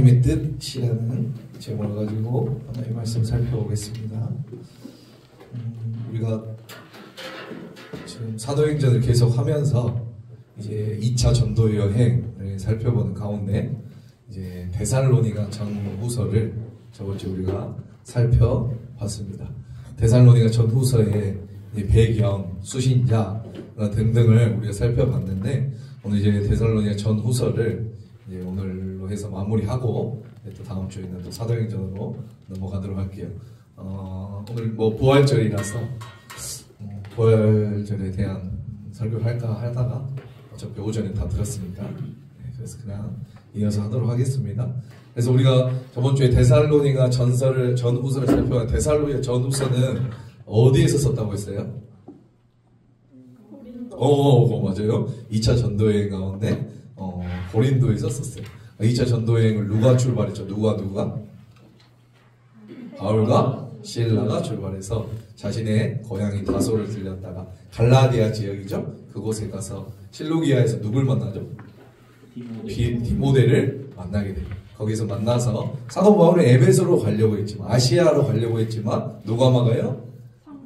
하나님의 뜻이라는 제목을 가지고 하나님의 말씀 살펴보겠습니다. 우리가 지금 사도행전을 계속 하면서 이제 2차 전도 여행을 살펴보는 가운데 이제 데살로니가 전후서를 저번 주에 우리가 살펴봤습니다. 데살로니가 전후서의 배경, 수신자 등등을 우리가 살펴봤는데 오늘 이제 데살로니가 전후서를 이제 오늘로 해서 마무리하고 또 다음 주에는 또 사도행전으로 넘어가도록 할게요. 오늘 뭐 부활절이라서 부활절에 대한 설교를 할까 하다가 어차피 오전에 다 들었으니까 그래서 그냥 이어서 하도록 하겠습니다. 그래서 우리가 저번 주에 데살로니가 전후서를 살펴본 데살로니가 전후서는 어디에서 썼다고 했어요? 맞아요. 2차 전도여행 가운데 고린도에서 썼어요. 2차 전도여행을 누가 출발했죠? 누가? 바울과 실라가 출발해서 자신의 고향인 다소를 들렸다가 갈라디아 지역이죠. 그곳에 가서 실루기아에서 누굴 만나죠? 디모데를 만나게 돼요. 거기서 만나서 사도 바울은 에베소로 가려고 했지만 아시아로 가려고 했지만 누가 막아요?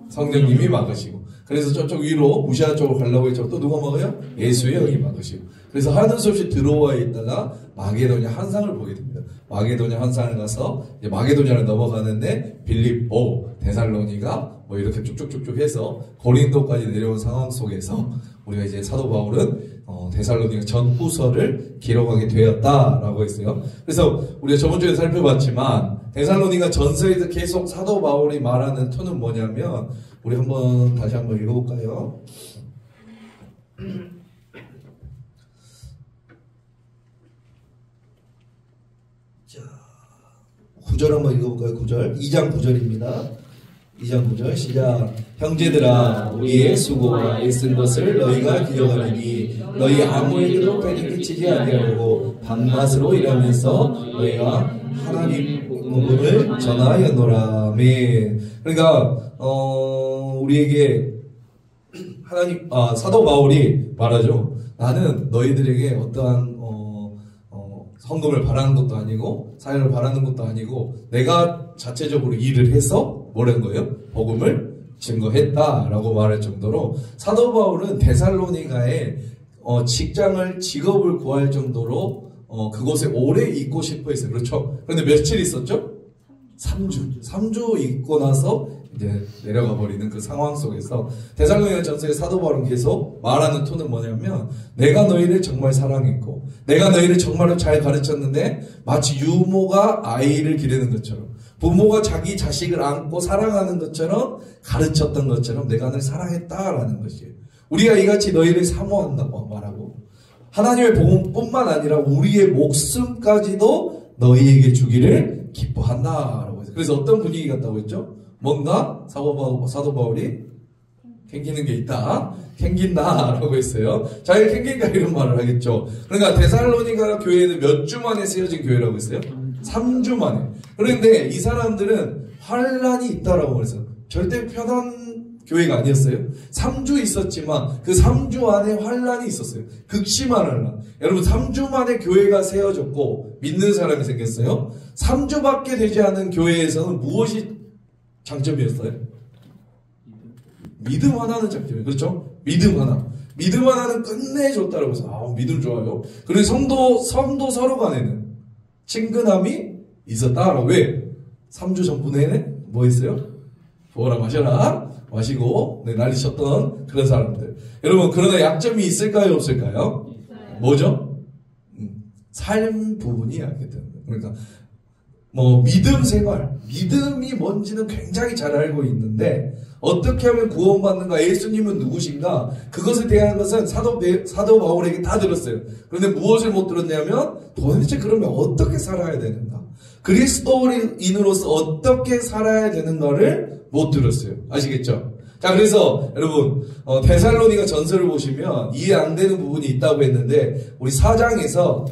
성령님이 막으시고 그래서 저쪽 위로 무시아 쪽으로 가려고 했지만 또 누가 막아요? 예수의 영이 막으시고 그래서 하는 수 없이 들어와 있다가 마게도냐 환상을 보게 됩니다. 마게도냐 환상을 가서 이제 마게도냐를 넘어가는데 빌립보, 데살로니가 뭐 이렇게 쭉쭉쭉쭉 해서 고린도까지 내려온 상황 속에서 우리가 이제 사도 바울은 데살로니가 전후서를 기록하게 되었다라고 했어요. 그래서 우리가 저번 주에 살펴봤지만 데살로니가 전서에서 계속 사도 바울이 말하는 톤은 뭐냐면 우리 다시 한번 읽어볼까요? 자, 9절 한번 읽어볼까요? 9절 2장 9절입니다. 2장 9절 시작. 형제들아 우리의 수고와 애쓴 것을 너희가 기억하리니 너희 아무에게도 폐를 끼치지 아니하고 단맛으로 일하면서 너희가 하나님 복음을 전하였노라. 아멘. 그러니까 우리에게 사도 바울이 말하죠. 나는 너희들에게 어떠한 헌금을 바라는 것도 아니고 사회를 바라는 것도 아니고 내가 자체적으로 일을 해서 뭐라는 거예요? 복음을 증거했다라고 말할 정도로 사도 바울은 데살로니가에 직업을 구할 정도로 그곳에 오래 있고 싶어 했어요. 그렇죠? 그런데 며칠 있었죠? 3주 있고 나서 이제 내려가 버리는 그 상황 속에서 데살로니가 전서의 사도 바울은 계속 말하는 톤은 뭐냐면 내가 너희를 정말 사랑했고 내가 너희를 정말로 잘 가르쳤는데 마치 유모가 아이를 기르는 것처럼 부모가 자기 자식을 안고 사랑하는 것처럼 가르쳤던 것처럼 내가 너를 사랑했다라는 것이에요. 우리가 이같이 너희를 사모한다고 말하고 하나님의 복음뿐만 아니라 우리의 목숨까지도 너희에게 주기를 기뻐한다라고 해서 그래서 어떤 분위기 같다고 했죠? 뭔가 사도 바울이 캥기는 게 있다. 캥긴다라고 했어요. 자, 이 캥긴다 이런 말을 하겠죠. 그러니까 데살로니가 교회는 몇 주 만에 쓰여진 교회라고 했어요? 3주 만에. 그런데 이 사람들은 환란이 있다라고 그랬어요. 절대 편한 교회가 아니었어요. 3주 있었지만 그 3주 안에 환란이 있었어요. 극심한 환란. 여러분 3주 만에 교회가 세워졌고 믿는 사람이 생겼어요. 3주밖에 되지 않은 교회에서는 무엇이 장점이었어요? 믿음 하나는 장점이에요. 그렇죠? 믿음 하나. 믿음 하나는 끝내줬다라고 해서 믿음 좋아요. 그리고 성도 서로 간에는 친근함이 있었다라고. 왜? 3주 전분에는 뭐 했어요? 먹어라 마셔라 마시고 난리 쳤던 그런 사람들. 여러분 그러나 약점이 있을까요? 없을까요? 뭐죠? 삶 부분이 약했던 거예요. 그러니까 믿음 생활, 믿음이 뭔지는 굉장히 잘 알고 있는데 어떻게 하면 구원받는가, 예수님은 누구신가, 그것에 대한 것은 사도 바울에게 다 들었어요. 그런데 무엇을 못 들었냐면 도대체 그러면 어떻게 살아야 되는가, 그리스도인으로서 어떻게 살아야 되는가를 못 들었어요. 아시겠죠? 자, 그래서 여러분 데살로니가 전서를 보시면 이해 안 되는 부분이 있다고 했는데 우리 4장에서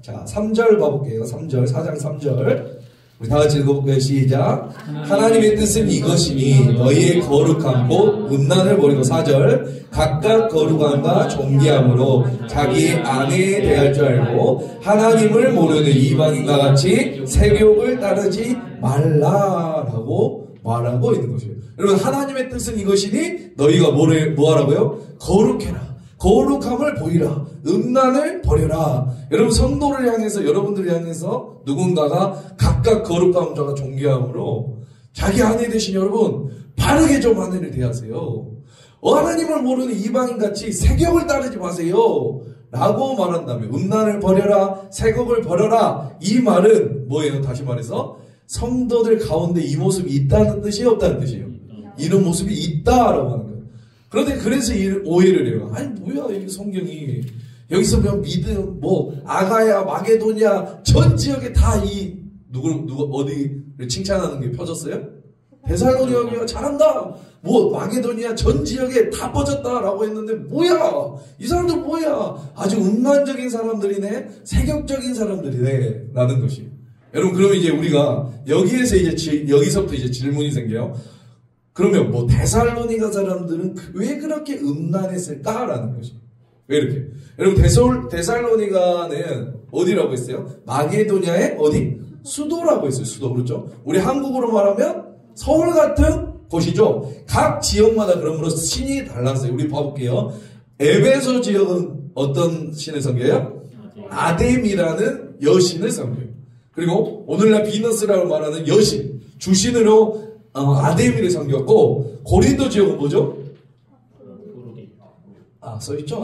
자 3절 봐볼게요. 4장 3절 우리 다 같이 읽어볼까요? 시작. 하나님의 뜻은 이것이니 너희의 거룩한 곧 음란을 버리고 4절 각각 거룩함과 존귀함으로 자기의 아내에 대할 줄 알고 하나님을 모르는 이방인과 같이 세욕을 따르지 말라라고 말하고 있는 것이에요. 여러분 하나님의 뜻은 이것이니 너희가 뭐 하라고요? 거룩해라. 거룩함을 보이라. 음란을 버려라. 여러분 성도를 향해서 여러분들을 향해서 누군가가 각각 거룩함과 존귀함으로 자기 아내 되신 여러분 바르게 좀 아내를 대하세요. 하나님을 모르는 이방인같이 세격을 따르지 마세요. 라고 말한다면 음란을 버려라. 세격을 버려라. 이 말은 뭐예요? 다시 말해서 성도들 가운데 이 모습이 있다는 뜻이에요? 없다는 뜻이에요? 이런 모습이 있다라고 하는 거예요. 그런데 그래서 오해를 해요. 아니 뭐야 이 성경이 여기서 그냥 믿음 아가야 마게도냐 전 지역에 다 이 누구 어디를 칭찬하는 게 펴졌어요? 데살로니가 잘한다. 마게도니아 전 지역에 다 퍼졌다라고 했는데 뭐야 이 사람들 뭐야 아주 음란적인 사람들이네 세격적인 사람들이네 라는 것이. 여러분 그러면 이제 우리가 여기서부터 이제 질문이 생겨요. 그러면 데살로니가 사람들은 왜 그렇게 음란했을까라는 것이. 왜 이렇게? 여러분 데살로니가는 어디라고 했어요? 마게도냐의 어디? 수도라고 했어요. 수도 그렇죠? 우리 한국으로 말하면 서울 같은 곳이죠. 각 지역마다 그러므로 신이 달랐어요. 우리 봐볼게요. 에베소 지역은 어떤 신을 섬겨요? 아뎀이라는 여신을 섬겨요. 그리고 오늘날 비너스라고 말하는 여신, 주신으로 아데미를 섬겼고, 고린도 지역은 뭐죠? 써있죠?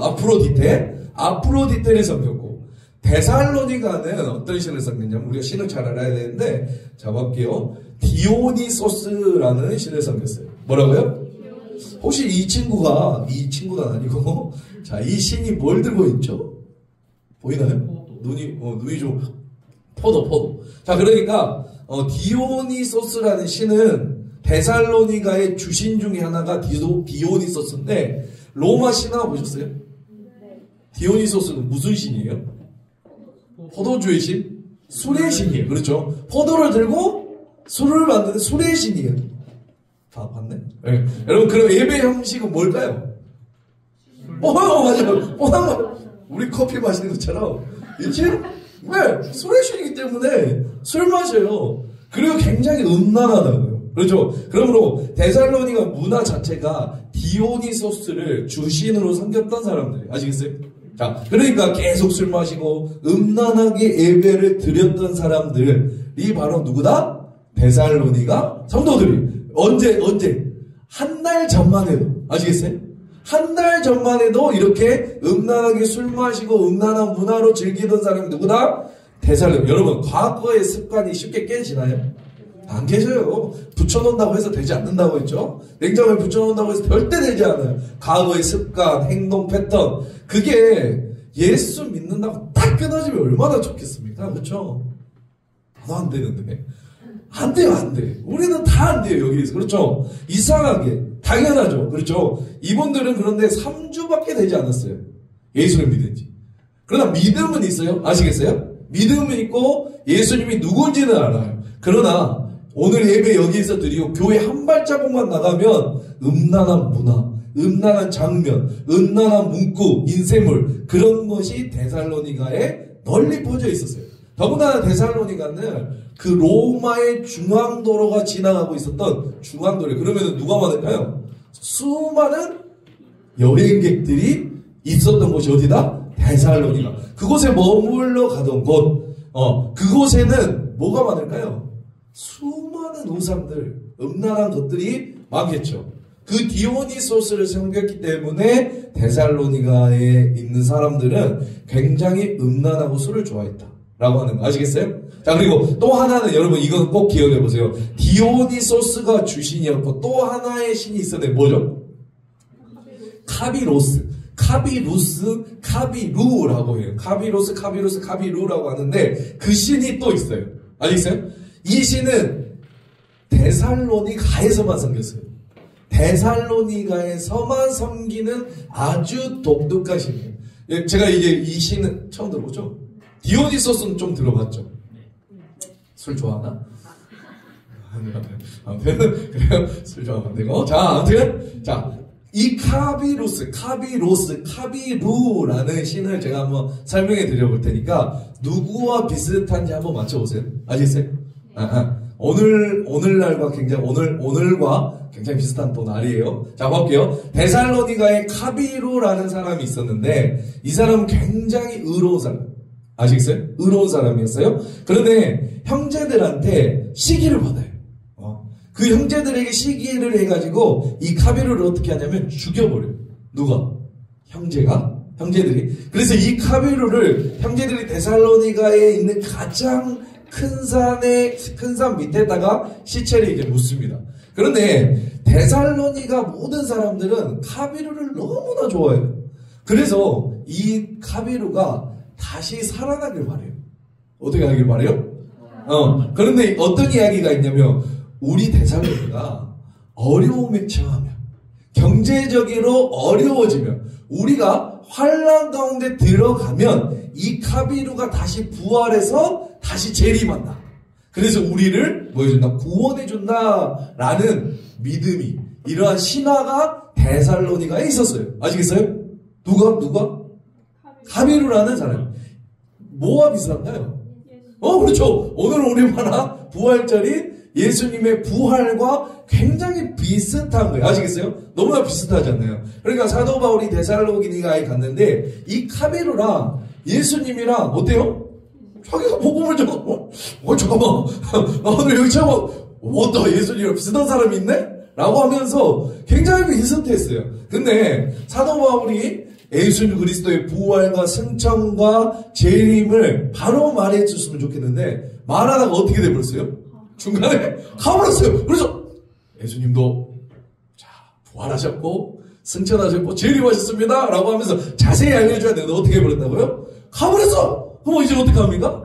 아프로디테를 섬겼고, 데살로니가는 어떤 신을 섬겼냐면, 우리가 신을 잘 알아야 되는데, 잡아볼게요. 디오니소스라는 신을 섬겼어요. 뭐라고요? 혹시 이 친구가 아니고, 자, 이 신이 뭘 들고 있죠? 보이나요? 눈이 좀, 포도. 자, 그러니까, 디오니소스라는 신은 데살로니가의 주신 중에 하나가 디오니소스인데 로마 신화 보셨어요? 디오니소스는 무슨 신이에요? 포도주의 신? 술의 신이에요. 그렇죠? 포도를 들고 술을 만드는 술의 신이에요. 다 봤네? 네. 여러분 그럼 예배 형식은 뭘까요? 맞아요. 뻔한 우리 커피 마시는 것처럼 이렇게 술의 신이기 때문에 술 마셔요. 그리고 굉장히 음란하다고요. 그렇죠? 그러므로 데살로니가 문화 자체가 디오니소스를 주신으로 섬겼던 사람들이에요. 아시겠어요? 자, 그러니까 계속 술 마시고 음란하게 예배를 드렸던 사람들이 바로 누구다? 데살로니가 성도들이. 언제? 한 달 전만 해도. 아시겠어요? 한 달 전만 해도 이렇게 음란하게 술 마시고 음란한 문화로 즐기던 사람이 누구다? 데살로니가. 여러분 과거의 습관이 쉽게 깨지나요? 안 깨져요. 붙여놓는다고 해서 되지 않는다고 했죠. 냉장고에 붙여놓는다고 해서 절대 되지 않아요. 과거의 습관, 행동 패턴 그게 예수 믿는다고 딱 끊어지면 얼마나 좋겠습니까? 그렇죠? 안 되는데 안 돼요. 우리는 다 안 돼요. 여기에서. 그렇죠? 이상하게 당연하죠. 그렇죠? 이분들은 그런데 3주밖에 되지 않았어요. 예수를 믿은지. 그러나 믿음은 있어요. 아시겠어요? 믿음은 있고 예수님이 누군지는 알아요. 그러나 오늘 예배 여기에서 드리고 교회 한 발자국만 나가면 음란한 문화, 음란한 장면, 음란한 문구, 인쇄물 그런 것이 데살로니가에 널리 퍼져 있었어요. 더구나 데살로니가는 그 로마의 중앙도로가 지나가고 있었던 중앙도로. 그러면 누가 많을까요? 수많은 여행객들이 있었던 곳이 어디다? 데살로니가. 그곳에 머물러 가던 곳. 그곳에는 뭐가 많을까요? 수많은 우상들, 음란한 것들이 많겠죠. 그 디오니소스를 섬겼기 때문에 데살로니가에 있는 사람들은 굉장히 음란하고 술을 좋아했다라고 하는 거 아시겠어요? 자, 그리고 또 하나는 여러분 이건 꼭 기억해 보세요. 디오니소스가 주신이었고 또 하나의 신이 있었는데 뭐죠? 카비루라고 해요. 카비루라고 하는데 그 신이 또 있어요. 아시겠어요? 이 신은 데살로니가에서만 섬겼어요. 데살로니가에서만 섬기는 아주 독특한 신이에요. 제가 이제 이 신은 처음 들어보죠? 디오니소스는 좀 들어봤죠? 술 좋아하나? 아무튼 그래요. 술 좋아하면 안 되고. 자, 아무튼 이 카비루라는 신을 제가 한번 설명해 드려볼 테니까 누구와 비슷한지 한번 맞춰보세요. 아시겠어요? 오늘과 굉장히 비슷한 또 날이에요. 자, 볼게요. 데살로니가에 카비루라는 사람이 있었는데 이 사람은 굉장히 의로운 사람. 아시겠어요? 의로운 사람이었어요. 그런데 형제들한테 시기를 받아요. 그 형제들에게 시기를 해가지고 이 카비루를 어떻게 하냐면 죽여버려요. 누가? 형제들이. 그래서 이 카비루를 형제들이 데살로니가에 있는 가장 큰 산 밑에다가 시체를 이렇게 묻습니다. 그런데 데살로니가 모든 사람들은 카비루를 너무나 좋아해요. 그래서 이 카비루가 다시 살아나길 바래요. 어떻게 하길 바래요? 그런데 어떤 이야기가 있냐면 우리 데살로니가 어려움에 처하면 경제적으로 어려워지면 우리가 환난 가운데 들어가면 이 카비루가 다시 부활해서 다시 재림한다. 그래서 우리를 뭐 해준다? 구원해준다 라는 믿음이 이러한 신화가 데살로니가에 있었어요. 아시겠어요? 누가? 카비루라는 사람. 뭐와 비슷한가요? 그렇죠. 오늘 우리나라 부활절이 예수님의 부활과 굉장히 비슷한 거예요. 아시겠어요? 너무나 비슷하지 않나요? 그러니까 사도 바울이 데살로니가에 갔는데 이 카비루랑 예수님이랑 어때요? 자기가 복음을 잠깐만 나 오늘 여기 처음 또 예수님이랑 비슷한 사람이 있네? 라고 하면서 굉장히 비슷했어요. 근데 사도 바울이 예수 그리스도의 부활과 승천과 재림을 바로 말해줬으면 좋겠는데 말하다가 어떻게 돼버렸어요? 중간에 가버렸어요. 그래서 예수님도 부활하셨고 승천하셨고 재림하셨습니다 라고 하면서 자세히 알려줘야 되는데 어떻게 해버렸다고요? 가버렸어. 그럼 이제 어떻게 합니까?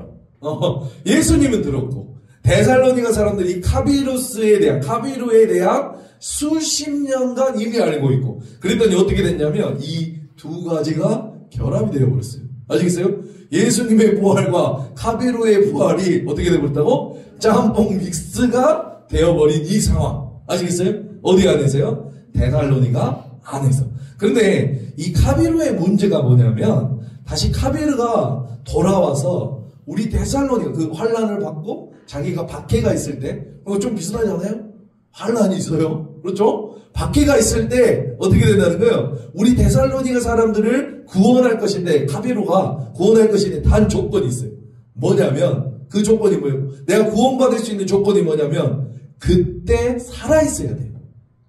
예수님은 들었고 데살로니가 사람들이 카비루에 대한 수십 년간 이미 알고 있고 그랬더니 어떻게 됐냐면 이 두 가지가 결합이 되어버렸어요. 아시겠어요? 예수님의 부활과 카비루의 부활이 어떻게 되어버렸다고? 짬뽕 믹스가 되어버린 이 상황. 아시겠어요? 어디 안에서요? 데살로니가 안에서. 그런데 이 카비루의 문제가 뭐냐면 다시 카비루가 돌아와서 우리 데살로니가 그 환란을 받고 자기가 박해가 있을 때 좀 비슷하지 않아요? 환란이 있어요. 그렇죠? 박해가 있을 때 어떻게 된다는 거예요? 우리 데살로니가 사람들을 구원할 것인데 카비루가 구원할 것인데 단 조건이 있어요. 뭐냐면 그 조건이 뭐예요? 내가 구원받을 수 있는 조건이 뭐냐면 그때 살아있어야 돼요.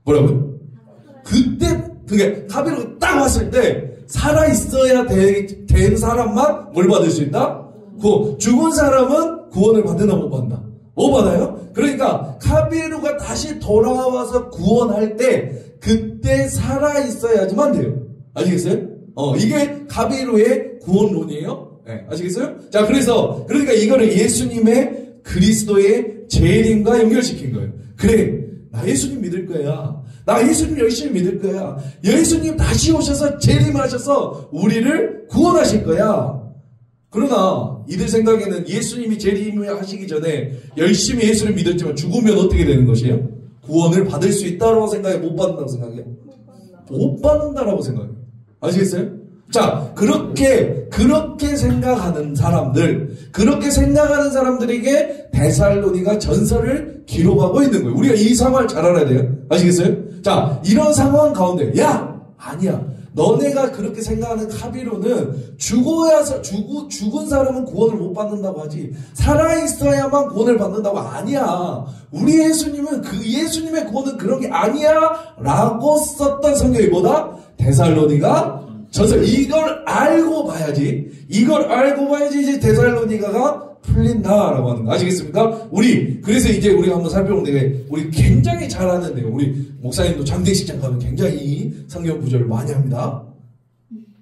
뭐라고요? 그때 그게 카비루가 딱 왔을 때 살아있어야 된 사람만 뭘 받을 수 있다? 죽은 사람은 구원을 받으나 못 받나? 못 받아요? 그러니까 카비루가 다시 돌아와서 구원할 때 그때 살아있어야지만 돼요. 아시겠어요? 이게 카비루의 구원론이에요. 네, 아시겠어요? 자, 그러니까 이거를 예수님의 그리스도의 재림과 연결시킨 거예요. 그래, 나 예수님 믿을 거야. 나 예수님 열심히 믿을 거야. 예수님 다시 오셔서 재림하셔서 우리를 구원하실 거야. 그러나 이들 생각에는 예수님이 재림을 하시기 전에 열심히 예수를 믿었지만 죽으면 어떻게 되는 것이에요? 구원을 받을 수 있다라고 생각해? 못 받는다고 생각해요? 못 받는다라고 생각해요. 아시겠어요? 자, 그렇게 생각하는 사람들에게 데살로니가 전설을 기록하고 있는 거예요. 우리가 이 상황을 잘 알아야 돼요. 아시겠어요? 자, 이런 상황 가운데 아니야. 너네가 그렇게 생각하는 카비루는 죽은 사람은 구원을 못 받는다고 하지 살아있어야만 구원을 받는다고 아니야. 우리 예수님은 예수님의 구원은 그런 게 아니야 라고 썼던 성경이 뭐다? 데살로니가 전설. 이걸 알고 봐야지 이제 데살로니가가 풀린다라고 하는 거 아시겠습니까? 그래서 이제 우리가 한번 살펴보는데 우리 굉장히 잘 아는데요. 우리 목사님도 장대식장 가면 굉장히 성경 구절을 많이 합니다.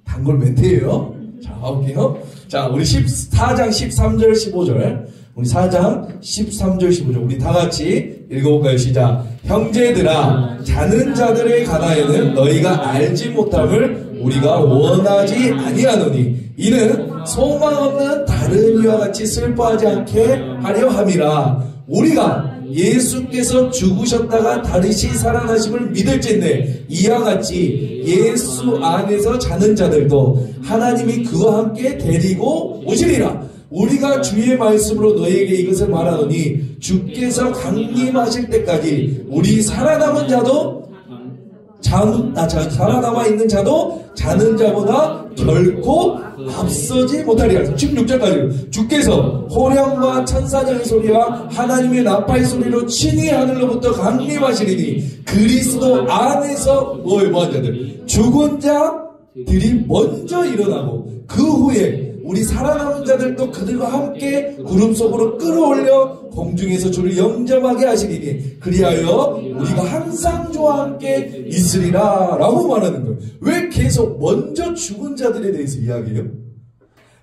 단골 멘트예요. 자, 볼게요. 자, 우리 4장 13절 15절 우리 4장 13절 15절 우리 다 같이 읽어볼까요? 시작. 형제들아, 자는 자들의 가나에는 너희가 알지 못함을 우리가 원하지 아니하노니 이는 소망 없는 다른 이와 같이 슬퍼하지 않게 하려 함이라. 우리가 예수께서 죽으셨다가 다시 살아나심을 믿을진대 이와 같이 예수 안에서 자는 자들도 하나님이 그와 함께 데리고 오시리라. 우리가 주의 말씀으로 너희에게 이것을 말하노니 주께서 강림하실 때까지 우리 살아남은 자도 살아남아 있는 자도 자는 자보다 결코 앞서지 못하리라. 16절까지 주께서 호령과 천사장의 소리와 하나님의 나팔 소리로 친히 하늘로부터 강림하시리니 그리스도 안에서 뭐한 자들 죽은 자들이 먼저 일어나고 그 후에 우리 살아남은 자들도 그들과 함께 구름 속으로 끌어올려 공중에서 주를 영접하게 하시리니 그리하여 우리가 항상 주와 함께 있으리라 라고 말하는 거예요. 왜 계속 먼저 죽은 자들에 대해서 이야기해요?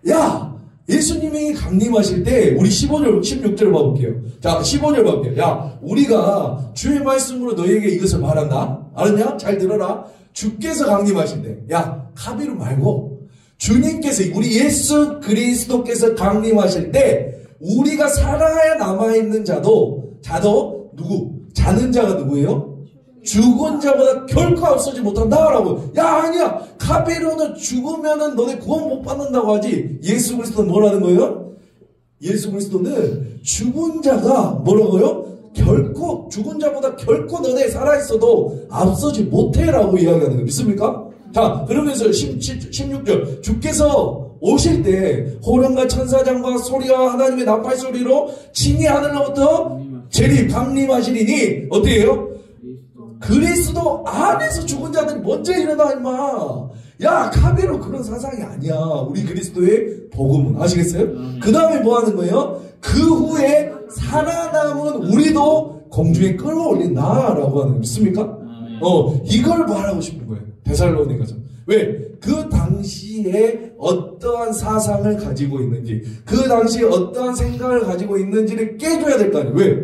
야, 예수님이 강림하실 때 우리 15절 16절 봐볼게요. 자, 15절 봐볼게요. 야, 우리가 주의 말씀으로 너희에게 이것을 말한다. 알았냐? 잘 들어라. 주께서 강림하신대. 야, 카비루 말고 주님께서 우리 예수 그리스도께서 강림하실 때 우리가 살아야 남아있는 자도 누구? 자는 자가 누구예요? 죽은 자보다 결코 앞서지 못한다라고. 야, 아니야. 카베로는 죽으면은 너네 구원 못 받는다고 하지. 예수 그리스도는 뭐라는 거예요? 예수 그리스도는 죽은 자가 뭐라고요? 결코 죽은 자보다 결코 너네 살아있어도 앞서지 못해라고 이야기하는 거예요. 믿습니까? 자, 그러면서 16절 주께서 오실 때 호령과 천사장과 소리와 하나님의 나팔 소리로 친히 하늘로부터 강림하시리니 어떻게 해요? 그리스도 안에서 죽은 자들이 먼저 일어나 임마. 야, 카베로 그런 사상이 아니야. 우리 그리스도의 복음은. 아시겠어요? 그 다음에 뭐 하는 거예요? 그 후에 살아남은 우리도 공중에 끌어올린다라고 하는 거 믿습니까? 이걸 말하고 싶은 거예요. 데살로니가서. 왜? 그 당시에 어떠한 사상을 가지고 있는지, 그 당시에 어떠한 생각을 가지고 있는지를 깨줘야 될 거 아니에요. 왜?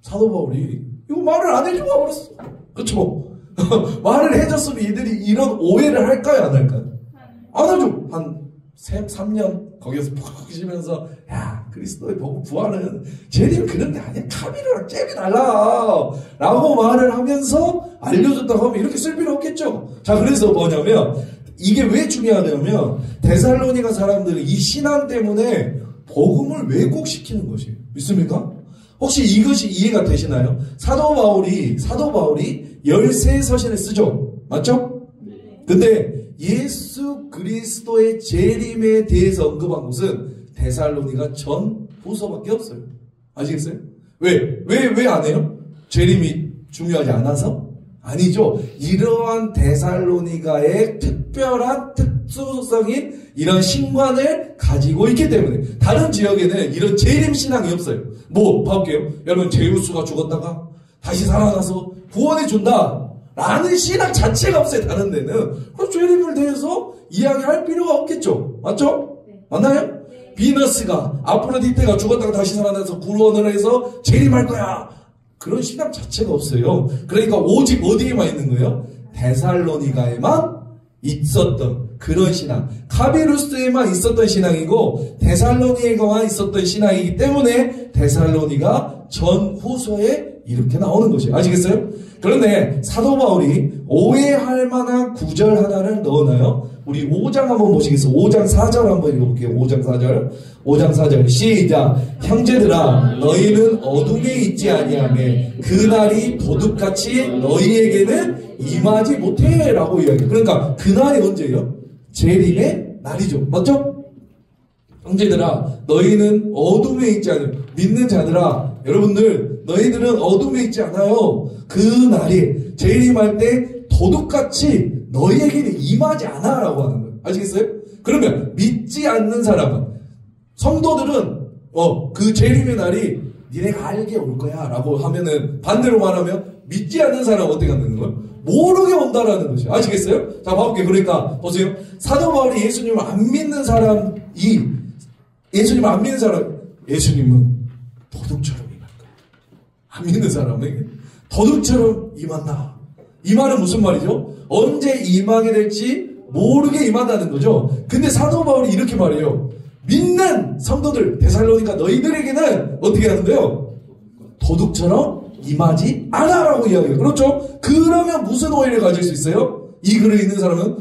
사도 바울이 이거 말을 안 해주고 와버렸어. 그쵸? 말을 해줬으면 이들이 이런 오해를 할까요? 안 할까요? 안 하죠. 한 3년 거기서 푹 쉬면서 야, 그리스도의 복음 부활은 쟤들이 그런 게 아니야. 카비르랑 잽이 달라 라고 말을 하면서 알려줬다고 하면 이렇게 쓸 필요 없겠죠. 자, 그래서 뭐냐면 이게 왜 중요하냐면 데살로니가 사람들은 이 신앙 때문에 복음을 왜곡시키는 것이에요. 믿습니까? 혹시 이것이 이해가 되시나요? 사도 바울이 13서신을 쓰죠. 맞죠? 근데 예수 그리스도의 재림에 대해서 언급한 곳은 데살로니가 전 후서밖에 없어요. 아시겠어요? 왜 안 해요? 재림이 중요하지 않아서? 아니죠. 이러한 데살로니가의 특별한 특수성인 이런 신관을 가지고 있기 때문에 다른 지역에는 이런 재림 신앙이 없어요. 뭐 봐볼게요. 여러분 제우스가 죽었다가 다시 살아나서 구원해 준다 라는 신앙 자체가 없어요. 다른 데는. 그럼 재림을 대해서 이야기할 필요가 없겠죠. 맞죠? 네. 맞나요? 네. 비너스가 아프로디테가 죽었다가 다시 살아나서 구원을 해서 재림할 거야. 그런 신앙 자체가 없어요. 그러니까 오직 어디에만 있는 거예요? 데살로니가에만 있었던 그런 신앙. 카베루스에만 있었던 신앙이고 데살로니가만 있었던 신앙이기 때문에 데살로니가 전후서에 이렇게 나오는 것이에요. 아시겠어요? 그런데 사도 바울이 오해할 만한 구절 하나를 넣어놔요. 우리 5장 한번 보시겠어요? 5장 4절 한번 읽어볼게요. 5장 4절. 5장 4절 시작. 형제들아 너희는 어둠에 있지 아니하매 그날이 도둑같이 너희에게는 임하지 못해 라고 이야기해요. 그러니까 그날이 언제예요? 재림의 날이죠. 맞죠? 형제들아 너희는 어둠에 있지 않아요. 믿는 자들아 여러분들 너희들은 어둠에 있지 않아요. 그 날이 재림할 때 도둑같이 너희에게는 임하지 않아 라고 하는 거예요. 아시겠어요? 그러면 믿지 않는 사람은 성도들은 그 재림의 날이 니네가 알게 올 거야 라고 하면은 반대로 말하면 믿지 않는 사람은 어떻게 하는 거예요? 모르게 온다라는 것이에요. 아시겠어요? 자 봐볼게요. 그러니까 보세요. 사도 바울이 예수님을 안 믿는 사람이 예수님을 안 믿는 사람 예수님은 도둑처럼 임할 거야. 안 믿는 사람에게 도둑처럼 임한다. 이 말은 무슨 말이죠? 언제 임하게 될지 모르게 임한다는 거죠. 근데 사도 바울이 이렇게 말해요. 믿는 성도들 데살로니가 너희들에게는 어떻게 하는 거예요? 도둑처럼 임하지 않아라고 이야기해요. 그렇죠? 그러면 무슨 오해를 가질 수 있어요? 이 글을 읽는 사람은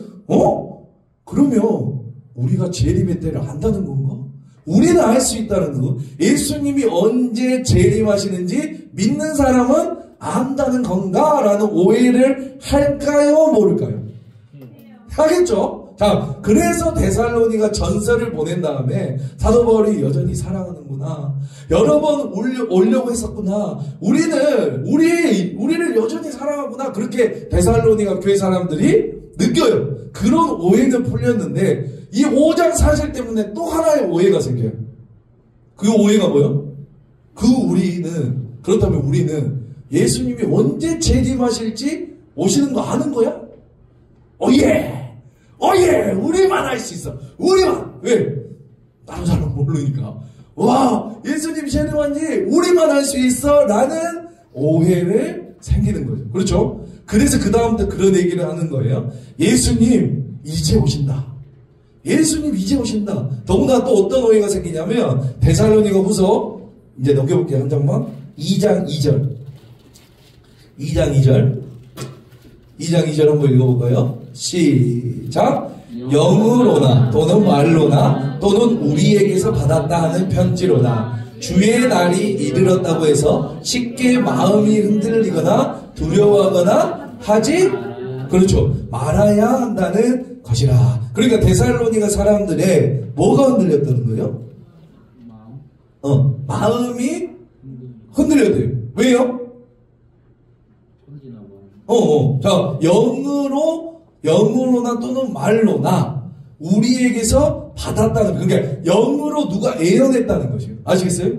그러면 우리가 재림의 때를 안다는 건가? 우리는 알 수 있다는 거. 예수님이 언제 재림하시는지 믿는 사람은 안다는 건가? 라는 오해를 할까요? 모를까요? 하겠죠? 자, 그래서 데살로니가 전서를 보낸 다음에 사도 바울이 여전히 사랑하는구나. 여러 번 오려고 했었구나. 우리를 여전히 사랑하구나. 그렇게 데살로니가 교회 사람들이 느껴요. 그런 오해는 풀렸는데 이 5장 사실 때문에 또 하나의 오해가 생겨요. 그 오해가 뭐예요? 그렇다면 우리는 예수님이 언제 재림하실지 오시는 거 아는 거야? 우리만 알 수 있어. 우리만. 왜? 다른 사람 모르니까. 와, 예수님 재림한지 우리만 알 수 있어. 라는 오해를 생기는 거죠. 그렇죠? 그래서 그 다음부터 그런 얘기를 하는 거예요. 예수님 이제 오신다. 예수님 이제 오신다. 더구나 또 어떤 오해가 생기냐면 데살로니가 후서 이제 넘겨볼게요. 한 장만. 2장 2절 한번 읽어볼까요? 시작. 영으로나 또는 말로나 또는 우리에게서 받았다 하는 편지로나 주의 날이 이르렀다고 해서 쉽게 마음이 흔들리거나 두려워하거나 하지 그렇죠. 말아야 한다는 것이라. 그러니까 데살로니가 사람들의 뭐가 흔들렸다는 거예요? 마음이 흔들려요. 왜요? 자, 영으로나 또는 말로나 우리에게서 받았다는, 그러니까 영으로 누가 예언했다는 것이에요. 아시겠어요?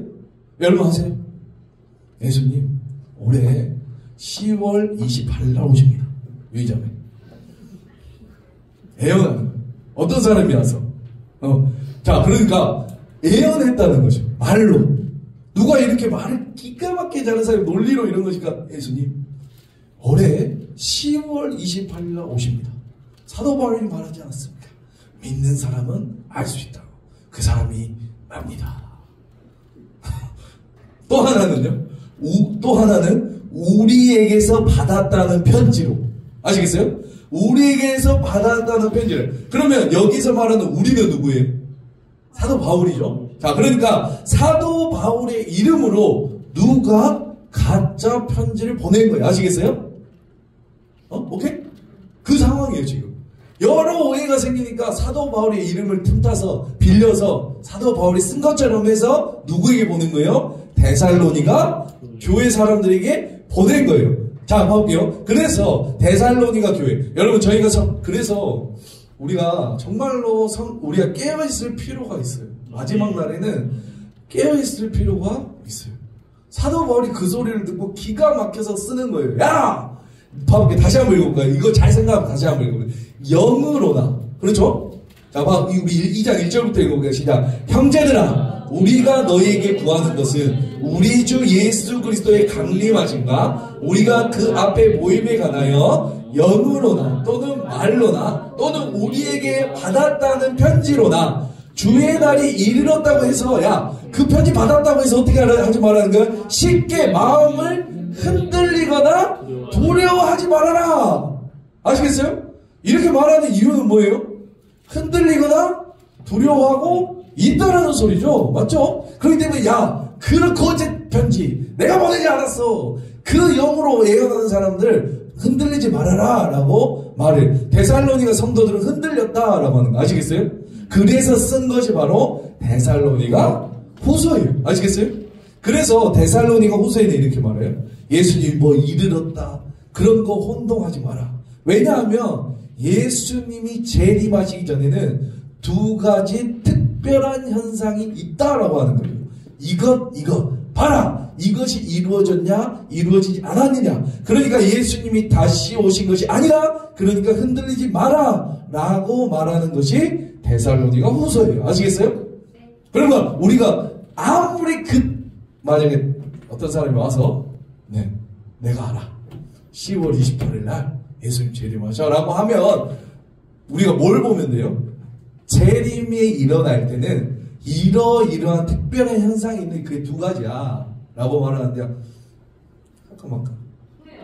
여러분 아세요? 예수님 올해 10월 28일 날 오십니다. 유이자매. 예언하는 거예요. 어떤 사람이 와서. 자, 그러니까 예언했다는 거죠. 말로. 누가 이렇게 말을 기가 막히게 잘하는 사람이 논리로 이런 것이니까 예수님 올해 10월 28일 날 오십니다. 사도 바울이 말하지 않았습니까? 믿는 사람은 알 수 있다고. 그 사람이 납니다. 또 하나는 우리에게서 받았다는 편지로. 아시겠어요? 우리에게서 받았다는 편지를. 그러면 여기서 말하는 우리는 누구예요? 사도 바울이죠. 자, 그러니까 사도 바울의 이름으로 누가 가짜 편지를 보낸 거예요. 아시겠어요? 오케이? 그 상황이에요, 지금. 여러 오해가 생기니까 사도 바울의 이름을 틈타서 빌려서 사도 바울이 쓴 것처럼 해서 누구에게 보낸 거예요? 데살로니가 교회 사람들에게 보낸 거예요. 자, 봐볼게요. 그래서 데살로니가 교회. 여러분, 그래서 우리가 정말로 우리가 깨어있을 필요가 있어요. 마지막 날에는 깨어있을 필요가 있어요. 사도 바울이 그 소리를 듣고 기가 막혀서 쓰는 거예요. 야! 봐볼게요. 다시 한번 읽어볼까요? 이거 잘 생각하면 다시 한번 읽어볼게요. 영으로나. 그렇죠? 자, 우리 2장 1절부터 읽어볼게요. 시작. 형제들아, 우리가 너희에게 구하는 것은 우리 주 예수 그리스도의 강림하심과 우리가 그 앞에 모임에 관하여 영으로나 또는 말로나 또는 우리에게 받았다는 편지로나 주의 날이 이르렀다고 해서 그 편지 받았다고 해서 어떻게 하지 말라는 거야? 쉽게 마음을 흔들리거나 두려워하지 말아라. 아시겠어요? 이렇게 말하는 이유는 뭐예요? 흔들리거나 두려워하고 있다라는 소리죠. 맞죠? 그렇기 때문에 그런 거짓 편지 내가 보내지 않았어. 그 영으로 예언하는 사람들 흔들리지 말아라 라고 말을. 데살로니가 성도들은 흔들렸다라고 하는 거 아시겠어요? 그래서 쓴 것이 바로 데살로니가 후서예요. 아시겠어요? 그래서 데살로니가 후서에는 이렇게 말해요. 예수님 이르렀다. 그런 거 혼동하지 마라. 왜냐하면 예수님이 재림하시기 전에는 두 가지 특별한 현상이 있다라고 하는 거예요. 이것 봐라. 이것이 이루어졌냐 이루어지지 않았느냐. 그러니까 예수님이 다시 오신 것이 아니라 그러니까 흔들리지 마라 라고 말하는 것이 데살로니가 후서예요. 아시겠어요? 그러면 우리가 아무리 만약에 어떤 사람이 와서 내가 알아. 10월 28일 날 예수님 재림하셔 라고 하면 우리가 뭘 보면 돼요? 재림이 일어날 때는 이러이러한 특별한 현상이 있는 그게 두 가지야 라고 말하는데요. 까먹까?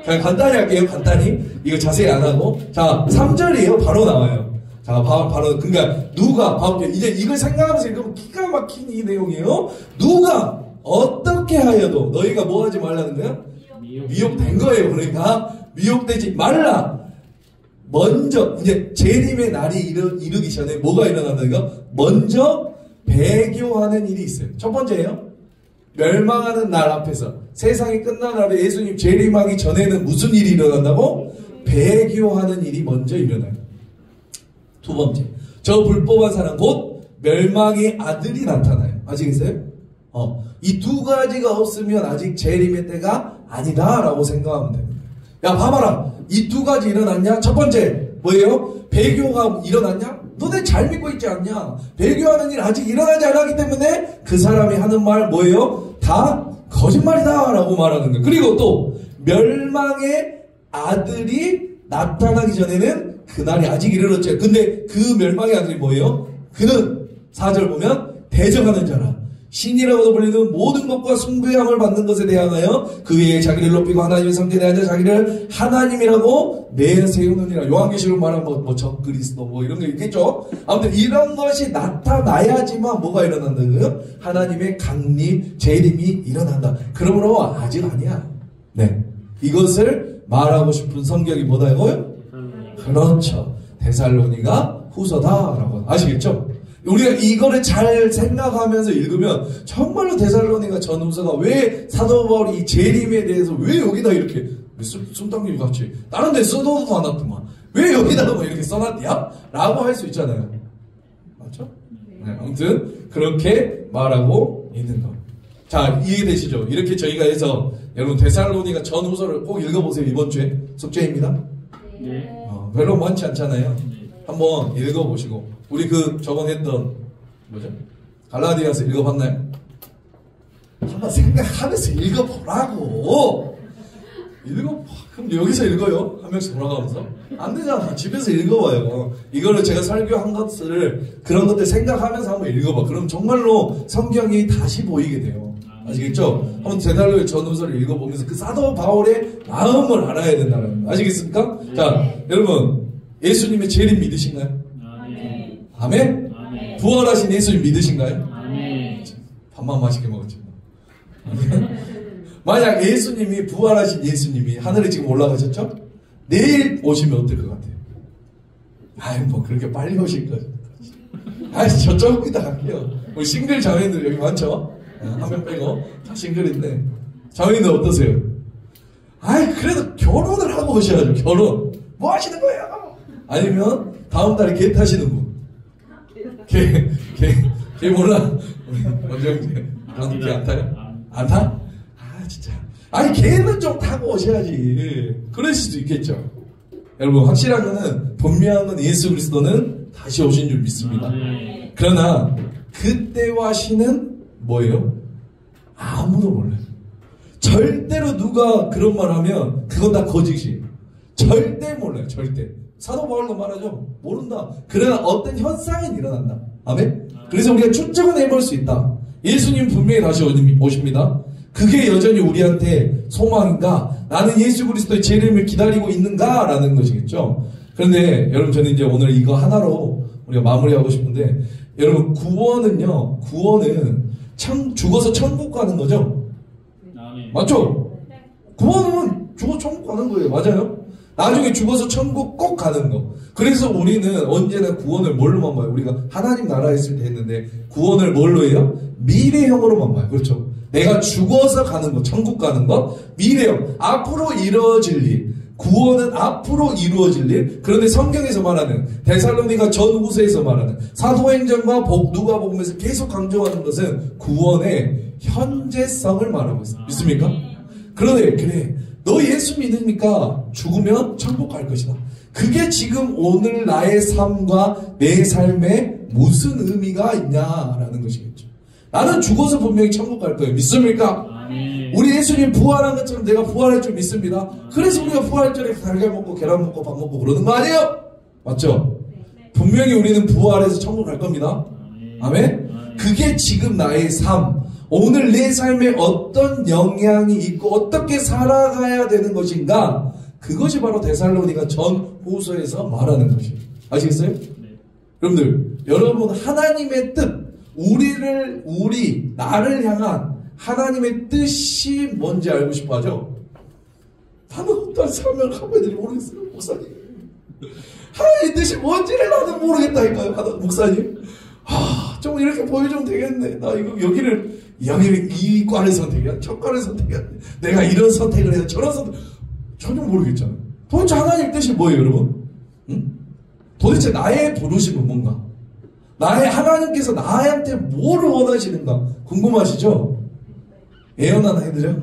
그냥 간단히 할게요. 간단히. 이거 자세히 안 하고. 자, 3절이에요. 바로 나와요. 자, 바로, 그러니까, 누가, 이제 이걸 생각하면서 읽으면 기가 막힌 이 내용이에요. 누가, 어떻게 하여도 너희가 뭐 하지 말라는 거야? 미혹된 거예요. 그러니까, 미혹되지 말라. 먼저, 이제, 재림의 날이 이르기 전에 뭐가 일어난다는 거? 먼저, 배교하는 일이 있어요. 첫 번째예요. 멸망하는 날 앞에서. 세상이 끝난 날에 예수님 재림하기 전에는 무슨 일이 일어난다고? 배교하는 일이 먼저 일어나요. 두 번째, 저 불법한 사람 곧 멸망의 아들이 나타나요. 아시겠어요? 이 두 가지가 없으면 아직 재림의 때가 아니다라고 생각하면 됩니다. 야, 봐봐라. 이 두 가지 일어났냐? 첫 번째, 뭐예요? 배교가 일어났냐? 너네 잘 믿고 있지 않냐? 배교하는 일 아직 일어나지 않았기 때문에 그 사람이 하는 말 뭐예요? 다 거짓말이다 라고 말하는 거예요. 그리고 또 멸망의 아들이 나타나기 전에는 그날이 아직 이르렀죠. 근데 그 멸망의 아들이 뭐예요? 그는 4절 보면 대적하는 자라. 신이라고도 불리는 모든 것과 숭배함을 받는 것에 대하여 그 위에 자기를 높이고 하나님의 성전에 앉아 자기를 하나님이라고 내세우느니라. 요한계시록 말하면 뭐 적그리스도 뭐 이런 게 있겠죠. 아무튼 이런 것이 나타나야지만 뭐가 일어난다고요? 하나님의 강림, 재림이 일어난다. 그러므로 아직 아니야. 네, 이것을 말하고 싶은 성경이 뭐다고요? 그렇죠. 데살로니가 후서다라고 아시겠죠? 우리가 이거를 잘 생각하면서 읽으면 정말로 데살로니가 전후서가 왜 사도 바울이 이 재림에 대해서 왜 여기다 이렇게 숨당김 같이 다른 데 써놓도 않았더만 왜 여기다가 이렇게 써놨냐? 라고 할 수 있잖아요. 맞죠? 네, 아무튼 그렇게 말하고 있는 거. 자, 이해되시죠? 이렇게 저희가 해서 여러분 데살로니가 전후서를 꼭 읽어보세요. 이번 주에 숙제입니다. 네. 별로 많지 않잖아요. 한번 읽어보시고 우리 저번 했던 뭐죠? 갈라디아서 읽어봤나요? 한번 생각하면서 읽어보라고. 그럼 여기서 읽어요? 한 명씩 돌아가면서? 안 되잖아. 집에서 읽어봐요. 이거를 제가 설교한 것들을 그런 것들 생각하면서 한번 읽어봐. 그럼 정말로 성경이 다시 보이게 돼요. 아시겠죠? 한번 데살로니가 전후서를 읽어보면서 그 사도 바울의 마음을 알아야 된다는 거. 아시겠습니까? 네. 자, 여러분 예수님의 재림 믿으신가요? 네. 아멘? 아멘. 부활하신 예수님 믿으신가요? 아멘. 밥만 맛있게 먹었지. 만약 예수님이 부활하신 예수님이 하늘에 지금 올라가셨죠? 내일 오시면 어떨 것 같아요? 아이 뭐 그렇게 빨리 오실 거죠. 아이 저쪽 이따 갈게요. 우리 싱글 자매들 여기 많죠? 한 명 빼고 다 싱글인데 자매님들 어떠세요? 아이 그래도 결혼을 하고 오셔야죠. 결혼 뭐 하시는 거예요? 아니면 다음 달에 개 타시는 분. 개 몰라? 원정재 개 안 타요? 안 타? 아 진짜 아니 개는 좀 타고 오셔야지. 그럴 수도 있겠죠. 여러분 확실한 거는 분명한 건 예수 그리스도는 다시 오신 줄 믿습니다. 그러나 그때와 시는 뭐예요? 아무도 몰라요. 절대로 누가 그런 말 하면 그건 다 거짓이에요. 절대 몰라요. 절대. 사도 바울도 말하죠. 모른다. 그러나 어떤 현상은 일어난다. 아멘? 그래서 우리가 추측은 해볼 수 있다. 예수님 분명히 다시 오십니다. 그게 여전히 우리한테 소망인가? 나는 예수 그리스도의 재림을 기다리고 있는가? 라는 것이겠죠. 그런데 여러분 저는 이제 오늘 이거 하나로 우리가 마무리하고 싶은데 여러분 구원은요. 구원은 죽어서 천국 가는 거죠. 맞죠? 구원은 죽어서 천국 가는 거예요. 맞아요? 나중에 죽어서 천국 꼭 가는 거. 그래서 우리는 언제나 구원을 뭘로만 봐요? 우리가 하나님 나라에 있을 때 했는데 구원을 뭘로 해요? 미래형으로만 봐요. 그렇죠? 내가 죽어서 가는 거, 천국 가는 거, 미래형. 앞으로 이루어질 일. 구원은 앞으로 이루어질 일. 그런데 성경에서 말하는 데살로니가 전후서에서 말하는 사도행전과 누가복음에서 계속 강조하는 것은 구원의 현재성을 말하고 있어요. 믿습니까? 그러네. 그래. 너 예수 믿으니까 죽으면 천국 갈 것이다. 그게 지금 오늘 나의 삶과 내 삶에 무슨 의미가 있냐라는 것이겠죠. 나는 죽어서 분명히 천국 갈 거예요. 믿습니까? 우리 예수님 부활한 것처럼 내가 부활할 줄 믿습니다. 그래서 우리가 부활 전에 달걀 먹고 계란 먹고 밥 먹고 그러는 거 아니에요? 맞죠? 분명히 우리는 부활해서 천국 갈 겁니다. 아멘? 그게 지금 나의 삶. 오늘 내 삶에 어떤 영향이 있고 어떻게 살아가야 되는 것인가? 그것이 바로 데살로니가 전후서에서 말하는 것이에요. 아시겠어요? 네. 여러분들, 여러분 하나님의 뜻, 나를 향한 하나님의 뜻이 뭔지 알고 싶어 하죠? 나는 어떤 삶을 하고 있는지 모르겠어요, 목사님. 하나님의 뜻이 뭔지를 나는 모르겠다니까요, 목사님. 좀 이렇게 보여주면 되겠네. 나 여기를 이 과를 선택해야, 저 과를 선택해야 돼. 내가 이런 선택을 해야 저런 선택. 전혀 모르겠잖아요. 도대체 하나님의 뜻이 뭐예요, 여러분? 응? 도대체 나의 부르심은 뭔가? 하나님께서 나한테 뭐를 원하시는가? 궁금하시죠? 예언 하나 해드려?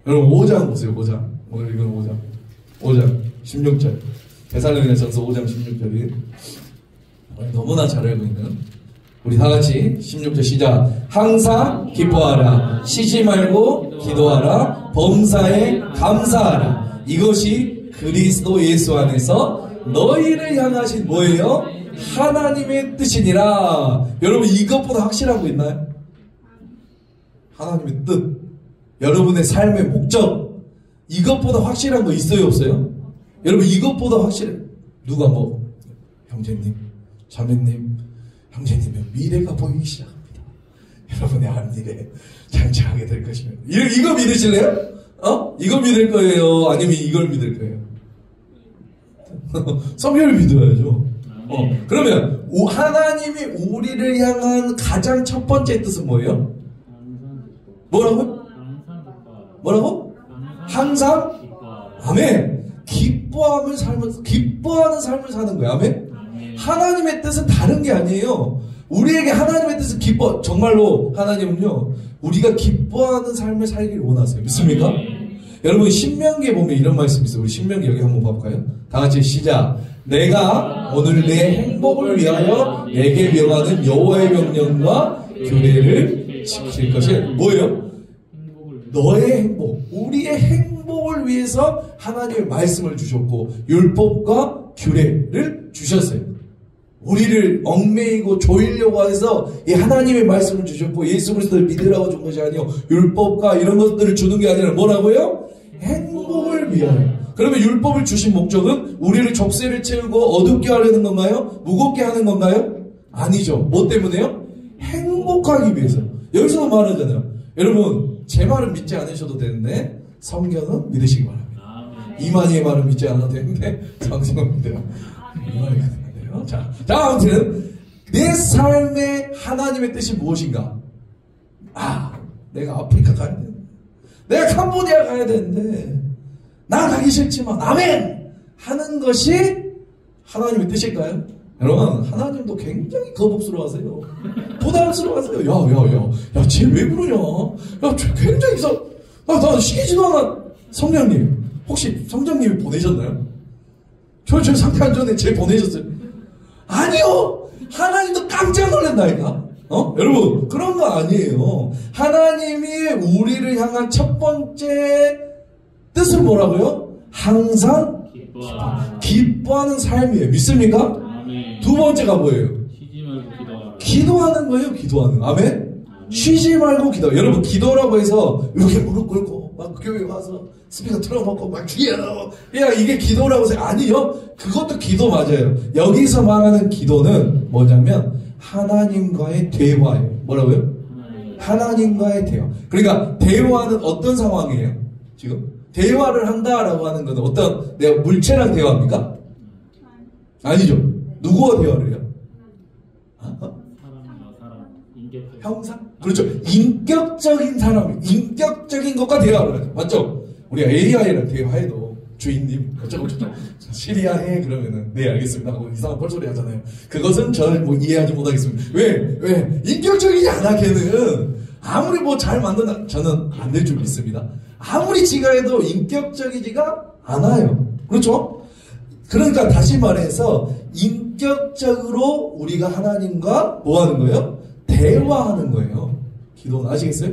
여러분, 5장 보세요, 5장. 오늘 읽은 5장 16절. 데살로니가전서 5장 16절이 너무나 잘 알고 있는, 우리 다 같이 16절 시작. 항상 기뻐하라. 쉬지 말고 기도하라. 범사에 감사하라. 이것이 그리스도 예수 안에서 너희를 향하신 뭐예요? 하나님의 뜻이니라. 여러분, 이것보다 확실한 거 있나요? 하나님의 뜻, 여러분의 삶의 목적, 이것보다 확실한 거 있어요, 없어요? 여러분, 이것보다 확실해. 누가 형제님, 자매님, 형제님의 미래가 보이기 시작합니다. 여러분의 앞미래 장차하게 될 것입니다. 이거 믿으실래요? 이거 믿을 거예요? 아니면 이걸 믿을 거예요? 성경을 믿어야죠. 그러면 하나님이 우리를 향한 가장 첫 번째 뜻은 뭐예요? 뭐라고? 항상? 아멘. 기뻐하는 삶을 사는 거예요. 아멘. 하나님의 뜻은 다른 게 아니에요. 우리에게 하나님의 뜻은 정말로 하나님은요, 우리가 기뻐하는 삶을 살기를 원하세요. 믿습니까? 여러분, 신명기에 보면 이런 말씀이 있어요. 우리 신명기 여기 한번 봐볼까요? 다 같이 시작. 내가 오늘 내 행복을 위하여 내게 명하는 여호와의 명령과 규례를 지킬 것이 뭐예요? 너의 행복, 우리의 행복을 위해서 하나님의 말씀을 주셨고 율법과 규례를 주셨어요. 우리를 얽매이고 조이려고 해서 이 하나님의 말씀을 주셨고 예수 그리스도를 믿으라고 준 것이 아니요, 율법과 이런 것들을 주는 게 아니라 뭐라고요? 행복을 위하여. 그러면 율법을 주신 목적은 우리를 족쇄를 채우고 어둡게 하려는 건가요? 무겁게 하는 건가요? 아니죠. 뭐 때문에요? 행복하기 위해서. 여기서도 말하잖아요. 여러분, 제 말은 믿지 않으셔도 되는데 성경은 믿으시기 바랍니다. 이만희의 말은 믿지 않아도 되는데 성경은 믿어요. 이만희가 되는데요. 자, 아무튼 내 삶의 하나님의 뜻이 무엇인가? 내가 아프리카 가야 되는데, 내가 캄보디아 가야 되는데, 나 가기 싫지만 아멘 하는 것이 하나님의 뜻일까요? 여러분, 하나님도 굉장히 거북스러워하세요. 부담스러워하세요. 야, 쟤 왜 그러냐? 야, 쟤 굉장히 나 시키지도 않아. 성령님, 혹시 성령님이 보내셨나요? 저 상태 안 좋은데 쟤 보내셨어요? 아니요! 하나님도 깜짝 놀란다니까? 여러분, 그런 거 아니에요. 하나님이 우리를 향한 첫 번째 뜻은 뭐라고요? 항상 기뻐하는 삶이에요. 믿습니까? 아멘. 두 번째가 뭐예요? 쉬지 말고 기도하는 거예요. 기도하는. 아멘? 쉬지 말고 기도. 여러분, 기도라고 해서 이렇게 무릎 꿇고 막 교회 와서 스피커 틀어놓고 막 주여, 야, 이게 기도라고 해서 아니요. 그것도 기도 맞아요. 여기서 말하는 기도는 뭐냐면 하나님과의 대화예요. 뭐라고요? 하나님과의 대화. 그러니까 대화는 어떤 상황이에요? 지금 대화를 한다라고 하는 것은 어떤, 내가 물체랑 대화합니까? 아니죠. 누구와 대화를 해요? 형상? 그렇죠. 인격적인 사람, 인격적인 것과 대화를 하죠. 맞죠? 우리가 AI랑 대화해도 주인님 어쩌고 시리아해 그러면은 네 알겠습니다 하고 이상한 뻘소리 하잖아요. 그것은 저는 이해하지 못하겠습니다. 왜? 인격적이지 않아. 걔는 아무리 잘 만든다, 저는 안 될 줄 믿습니다. 아무리 지가 해도 인격적이지가 않아요. 그렇죠? 그러니까 다시 말해서 인격적으로 우리가 하나님과 뭐 하는 거예요? 대화하는 거예요. 기도는. 아시겠어요?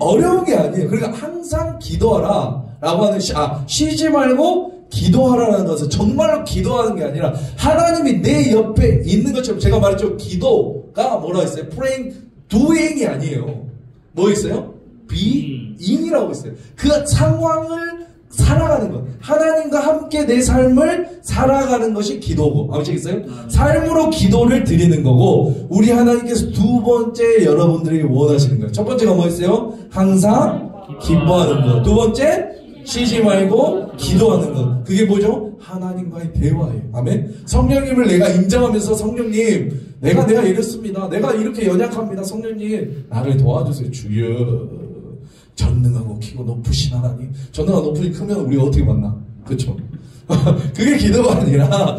어려운 게 아니에요. 그러니까 항상 기도하라 라고 하는 쉬지 말고 기도하라는 것은 정말로 기도하는 게 아니라 하나님이 내 옆에 있는 것처럼, 제가 말했죠. 기도가 뭐라 했어요? praying doing이 아니에요. 뭐 있어요? being이라고 있어요. 그 상황을 살아가는 것. 하나님과 함께 내 삶을 살아가는 것이 기도고. 아시겠어요? 삶으로 기도를 드리는 거고, 우리 하나님께서 두 번째 여러분들이 원하시는 거예요. 첫 번째가 뭐였어요? 항상 기뻐하는 것. 두 번째, 쉬지 말고 기도하는 것. 그게 뭐죠? 하나님과의 대화예요. 아멘? 성령님을 내가 인정하면서, 성령님, 내가 이렇습니다. 내가 이렇게 연약합니다. 성령님, 나를 도와주세요. 주여. 전능하고 키고 높으신 하나님. 전능하고 높으니 크면 우리가 어떻게 만나? 그쵸? 그게 기도가 아니라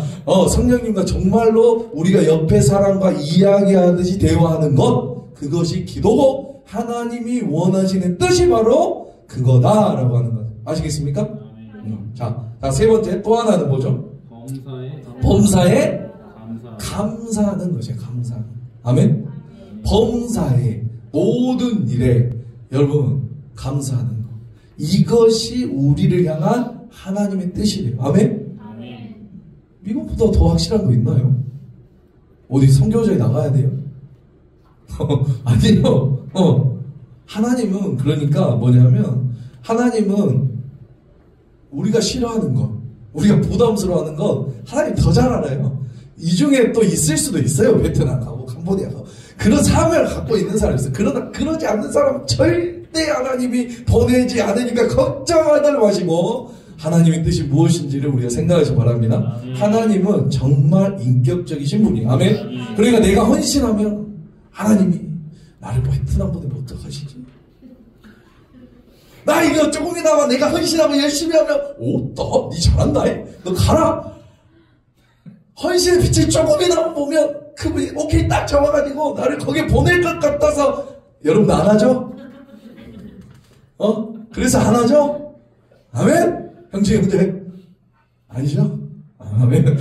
성령님과 정말로 우리가 옆에 사람과 이야기하듯이 대화하는 것, 그것이 기도고 하나님이 원하시는 뜻이 바로 그거다라고 하는 것. 아시겠습니까? 자, 세 번째 또 하나는 뭐죠? 범사에 감사하는 것이에요. 감사. 아멘? 범사에 모든 일에 여러분 감사하는 것. 이것이 우리를 향한 하나님의 뜻이래요. 아멘? 이것보다 더 확실한 거 있나요? 어디 선교제에 나가야 돼요? 아니요. 하나님은 그러니까 뭐냐면, 하나님은 우리가 싫어하는 것, 우리가 부담스러워하는 것 하나님 더 잘 알아요. 이 중에 또 있을 수도 있어요. 베트남 가고 캄보디아 가고 그런 사명을 갖고 있는 사람이 있어요. 그러나 그러지 않는 사람은 절대 하나님이 보내지 않으니까 걱정하지 마시고 하나님의 뜻이 무엇인지를 우리가 생각하시기 바랍니다. 하나님은 정말 인격적이신 분이에요. 아멘? 그러니까 내가 헌신하면 하나님이 나를 베트남 보내면 어떡하시지? 나 이거 조금이나마 내가 헌신하고 열심히 하면 네 잘한다. 너 가라. 헌신의 빛을 조금이나마 보면 그분이 오케이 딱 잡아가지고 나를 거기에 보낼 것 같아서. 여러분 안 하죠? 그래서 안 하죠? 아멘? 형제 아니죠? 아멘.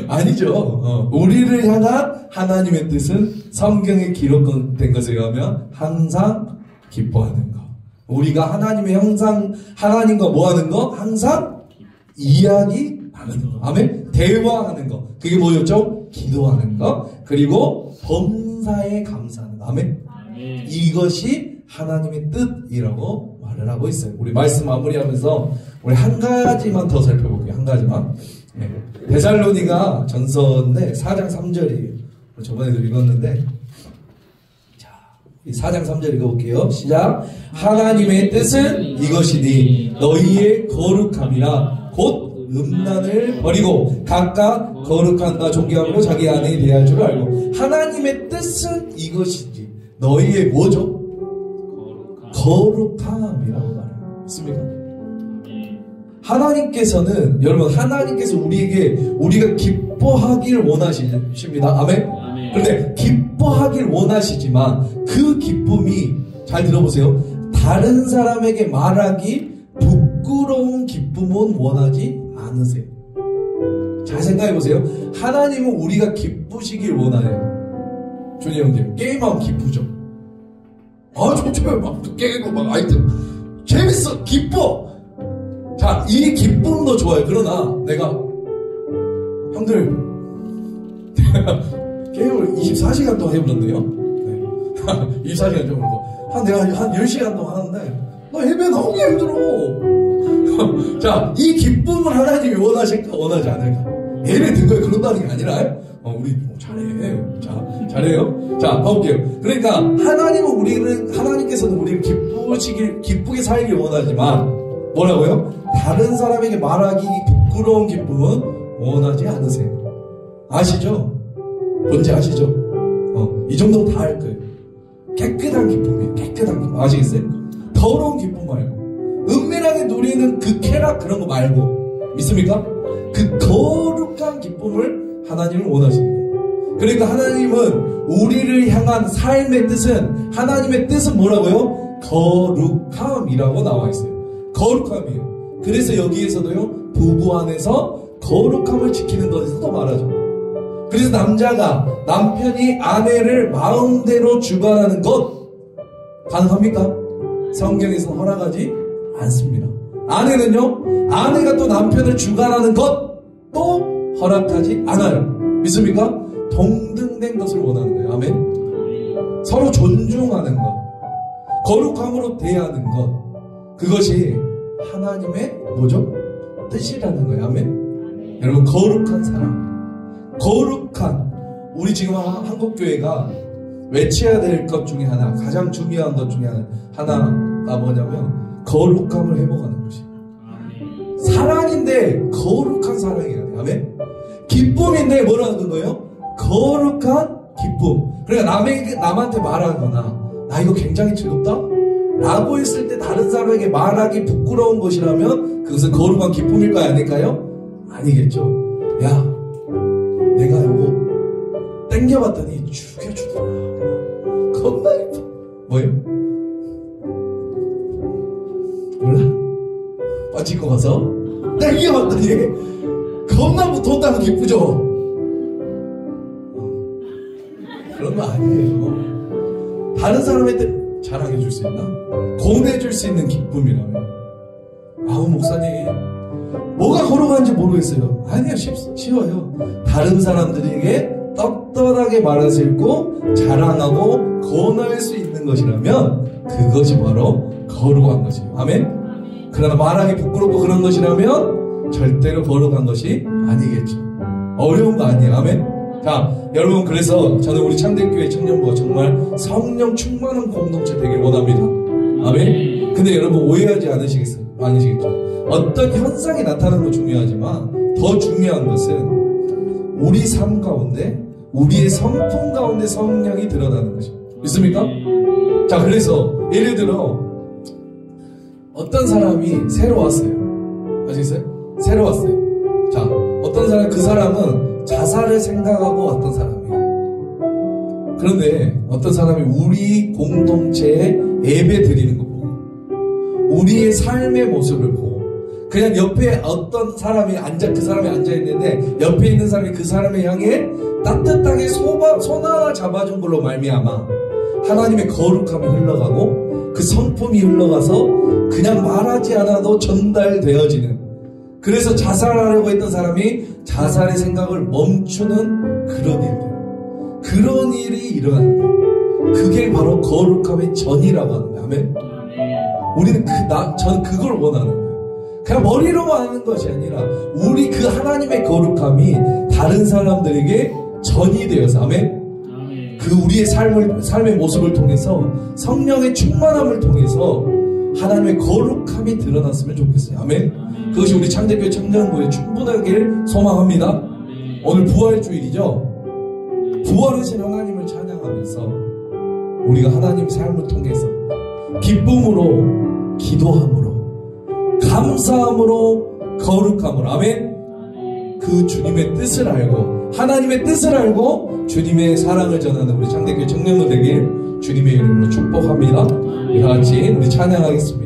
아니죠. 우리를 향한 하나님의 뜻은 성경에 기록된 것에 의하면 항상 기뻐하는 것. 우리가 하나님의 형상, 하나님과 뭐 하는 거? 항상 이야기 하는 거. 아멘? 대화하는 거. 그게 뭐였죠? 기도하는 거. 그리고 범사에 감사하는 거. 아멘? 이것이 하나님의 뜻이라고 말을 하고 있어요. 우리 말씀 마무리하면서 우리 한 가지만 더 살펴볼게요. 한 가지만. 네. 데살로니가 전서인데 4장 3절이에요. 저번에도 읽었는데, 자, 이 4장 3절 읽어볼게요. 시작. 하나님의 뜻은 이것이니 너희의 거룩함이라 곧 음란을 버리고 각각 거룩함과 존경함으로 자기 아내에 대할 줄 알고. 하나님의 뜻은 이것이지 너희의 뭐죠? 거룩함이라고 말했습니까? 하나님께서는, 여러분, 하나님께서 우리가 기뻐하길 원하십니다. 아멘? 그런데 기뻐하길 원하시지만 그 기쁨이, 잘 들어보세요, 다른 사람에게 말하기 부끄러운 기쁨은 원하지 않으세요. 잘 생각해보세요. 하나님은 우리가 기쁘시길 원하네요. 준이 형제, 게임하면 기쁘죠? 좋죠. 막 깨고 막 아이템 재밌어, 기뻐. 자, 이 기쁨도 좋아요. 그러나 내가 형들 게임을 24시간 동안 해버렸네요. 네. 24시간 좀 그러고 내가 한 10시간 동안 하는데 나 예배 나오기 힘들어. 자, 이 기쁨을 하나님이 원하실까 원하지 않을까? 예배 든 거에 그런다는 게 아니라 우리 잘해. 자, 잘해요. 자, 봐볼게요. 그러니까 하나님께서는 우리를 기쁘게 살길 원하지만 뭐라고요? 다른 사람에게 말하기 부끄러운 기쁨은 원하지 않으세요. 아시죠? 뭔지 아시죠? 이 정도는 다 알 거예요. 깨끗한 기쁨이에요. 깨끗한 기쁨. 아시겠어요? 더러운 기쁨 말고, 은밀하게 누리는 그 쾌락 그런 거 말고, 믿습니까? 그 거룩한 기쁨을 하나님은 원하시는 거예요. 그러니까 하나님은 우리를 향한 삶의 뜻은, 하나님의 뜻은 뭐라고요? 거룩함이라고 나와 있어요. 거룩함이에요. 그래서 여기에서도요, 부부 안에서 거룩함을 지키는 것에서도 말하죠. 그래서 남자가, 남편이 아내를 마음대로 주관하는 것 가능합니까? 성경에서 허락하지 않습니다. 아내는요, 아내가 또 남편을 주관하는 것도 허락하지 않아요. 믿습니까? 동등된 것을 원하는 거예요. 아멘? 서로 존중하는 것, 거룩함으로 대하는 것, 그것이 하나님의 뭐죠? 뜻이라는 거예요. 아멘. 여러분, 거룩한 사랑, 거룩한, 우리 지금 한국교회가 외쳐야 될 것 중에 하나, 가장 중요한 것 중에 하나가 뭐냐면 거룩함을 회복하는 것이 사랑인데 거룩한 사랑이에요. 아멘. 기쁨인데 뭐라는 거예요? 거룩한 기쁨. 그러니까 남한테 말하거나 나 이거 굉장히 즐겁다 라고 했을 때 다른 사람에게 말하기 부끄러운 것이라면 그것은 거룩한 기쁨일까요? 아닐까요? 아니겠죠. 야, 내가 이거 땡겨봤더니 죽여주더라. 겁나 예뻐. 뭐예요? 몰라? 빠지고 가서 땡겨봤더니 겁나 돈 기쁘죠? 그런 거 아니에요. 다른 사람한테 자랑해 줄 수 있나? 고뇌해 줄 수 있는 기쁨이라면. 아우, 목사님 뭐가 거룩한지 모르겠어요. 아니요, 쉬워요. 다른 사람들에게 떳떳하게 말할 수 있고 자랑하고 권할 수 있는 것이라면 그것이 바로 거룩한 것이에요. 아멘? 그러나 말하기 부끄럽고 그런 것이라면 절대로 거룩한 것이 아니겠죠. 어려운 거 아니에요. 아멘? 자, 여러분, 그래서 저는 우리 창대교회 청년부가 정말 성령 충만한 공동체 되길 원합니다. 아멘? 근데 여러분, 오해하지 아니시겠죠? 어떤 현상이 나타나는 건 중요하지만 더 중요한 것은 우리 삶 가운데, 우리의 성품 가운데 성령이 드러나는 것입니다. 믿습니까? 자, 그래서 예를 들어 어떤 사람이 새로 왔어요. 아시겠어요? 새로 왔어요. 자, 어떤 사람, 그 사람은 자살을 생각하고 왔던 사람이에요. 그런데 어떤 사람이 우리 공동체에 예배 드리는 거 보고, 우리의 삶의 모습을 보고, 그냥 옆에 어떤 사람이 그 사람이 앉아있는데 옆에 있는 사람이 그 사람을 향해 따뜻하게 손 하나 잡아준 걸로 말미암아 하나님의 거룩함이 흘러가고 그 성품이 흘러가서 그냥 말하지 않아도 전달되어지는, 그래서 자살하려고 했던 사람이 자살의 생각을 멈추는 그런 일이 일어나는 거예요. 그게 바로 거룩함의 전이라고 하는 거예요. 아멘? 우리는 저는 그걸 원하는 거예요. 그냥 머리로만 하는 것이 아니라 우리 그 하나님의 거룩함이 다른 사람들에게 전이 되어서, 아멘? 그 우리의 삶의 모습을 통해서 성령의 충만함을 통해서 하나님의 거룩함이 드러났으면 좋겠어요. 아멘? 그것이 우리 창대교회 청년부에 충분하길 소망합니다. 오늘 부활주일이죠. 부활하신 하나님을 찬양하면서 우리가 하나님 삶을 통해서 기쁨으로, 기도함으로, 감사함으로, 거룩함으로, 아멘? 그 주님의 뜻을 알고, 하나님의 뜻을 알고 주님의 사랑을 전하는 우리 창대교회 청년들 되길 주님의 이름으로 축복합니다. 이와 같이 우리 찬양하겠습니다.